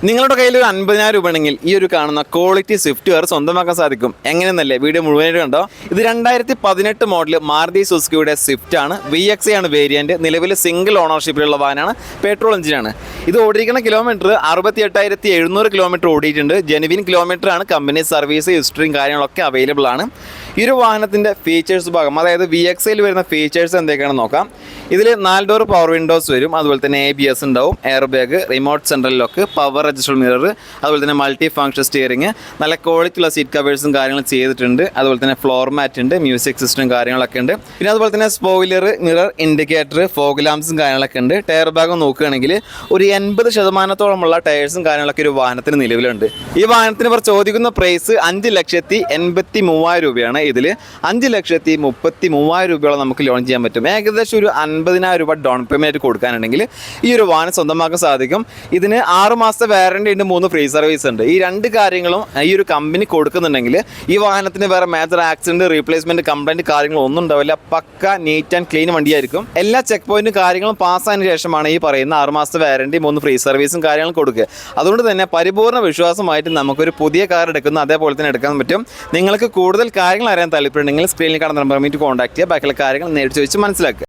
നിങ്ങളുടെ കയ്യിൽ ഒരു 50,000 രൂപ ഉണ്ടെങ്കിൽ ഈ ഒരു കാണുന്ന ക്വാളിറ്റി സ്വിഫ്റ്റ് കാർ സ്വന്തമാക്കാൻ സാധിക്കും. എങ്ങനെയെന്നല്ലേ വീഡിയോ മുഴുവനായിട്ട് കണ്ടോ. ഇത് 2018 മോഡൽ മാരുതി സുസുക്കിയുടെ സ്വിഫ്റ്റ് ആണ്. VXI ആണ് വേരിയന്റ്. നിലവിൽ സിംഗിൾ ഓണർഷിപ്പിലുള്ള വാഹനമാണ്. പെട്രോൾ എഞ്ചിനാണ്. ഇത് ഓടിക്കുന്ന കിലോമീറ്റർ 68,700 കിലോമീറ്റർ ഓടിയിട്ടുണ്ട്. ജെനുവിൻ കിലോമീറ്റർ ആണ്. കമ്പനി സർവീസ് ഹിസ്റ്ററിയും കാര്യങ്ങളൊക്കെ അവൈലബിൾ ആണ്. ഈ ഒരു വാഹനത്തിൻ്റെ ഫീച്ചേഴ്സ് ഭാഗം, അതായത് VXIയിൽ വരുന്ന ഫീച്ചേഴ്സ് എന്തൊക്കെയാണെന്ന് നോക്കാം. ഇതിൽ 4 ഡോർ പവർ വിൻഡോസ് വരും. അതുപോലെ തന്നെ ABS ഉണ്ടാവും, air bag, remote central lock, power adjustable mirror, അതുപോലെ തന്നെ മൾട്ടി ഫംഗ്ഷൻ സ്റ്റിയറിംഗ്, നല്ല ക്വാളിറ്റിയുള്ള സീറ്റ് കവേഴ്സും കാര്യങ്ങളും ചെയ്തിട്ടുണ്ട്. അതുപോലെ തന്നെ ഫ്ലോർ മാറ്റ് ഉണ്ട്, മ്യൂസിക് സിസ്റ്റം കാര്യങ്ങളൊക്കെ ഉണ്ട്. പിന്നെ അതുപോലെ തന്നെ സ്പോയിലർ, മിറർ, ഇൻഡിക്കേറ്റർ, ഫോഗ് ലാംപ്സും കാര്യങ്ങളൊക്കെ ഉണ്ട്. ടയർ ഭാഗം നോക്കുകയാണെങ്കിൽ ഒരു 80%-ഓളമുള്ള ടയേഴ്സും കാര്യങ്ങളൊക്കെ ഒരു വാഹനത്തിന് നിലവിലുണ്ട്. ഈ വാഹനത്തിന് ഇവർ ചോദിക്കുന്ന പ്രൈസ് 5,83,000 രൂപയാണ്. ഇതിൽ 5,33,000 രൂപയോളം നമുക്ക് ലോൺ ചെയ്യാൻ പറ്റും. ഏകദേശം ഒരു 50,000 രൂപ ഡൗൺ പേയ്മെൻറ്റ് കൊടുക്കാനുണ്ടെങ്കിൽ ഈ ഒരു വാഹനം സ്വന്തമാക്കാൻ സാധിക്കും. ഇതിന് 6 മാസത്തെ വാറണ്ടി ഉണ്ട്, 3 ഫ്രീ സർവീസ് ഉണ്ട്. ഈ 2 കാര്യങ്ങളും ഈ ഒരു കമ്പനി കൊടുക്കുന്നുണ്ടെങ്കിൽ ഈ വാഹനത്തിന് വേറെ മേജർ ആക്സിഡന്റ്, റീപ്ലേസ്മെന്റ്, കംപ്ലൈൻറ്റ് കാര്യങ്ങളും ഒന്നും ഉണ്ടാവില്ല. പക്ക നീറ്റ് ആൻഡ് ക്ലീൻ വണ്ടിയായിരിക്കും. എല്ലാ ചെക്ക് പോയിന്റും കാര്യങ്ങളും പാസ്സായതിനു ശേഷമാണ് ഈ പറയുന്ന 6 മാസത്തെ വാറണ്ടി, 3 ഫ്രീ സർവീസും കാര്യങ്ങളും കൊടുക്കുക. അതുകൊണ്ട് തന്നെ പരിപൂർണ്ണ വിശ്വാസമായിട്ട് നമുക്കൊരു പുതിയ കാർ എടുക്കുന്ന അതേപോലെ തന്നെ എടുക്കാൻ പറ്റും. നിങ്ങൾക്ക് കൂടുതൽ കാര്യങ്ങൾ അറിയാൻ താല്പര്യമുണ്ടെങ്കിൽ സ്ക്രീനിൽ കാണുന്ന നമ്പർ കോൺടാക്ട് ചെയ്യുക. ബാക്കിയുള്ള കാര്യങ്ങൾ നേരിട്ട് ചോദിച്ച് മനസ്സിലാക്കുക.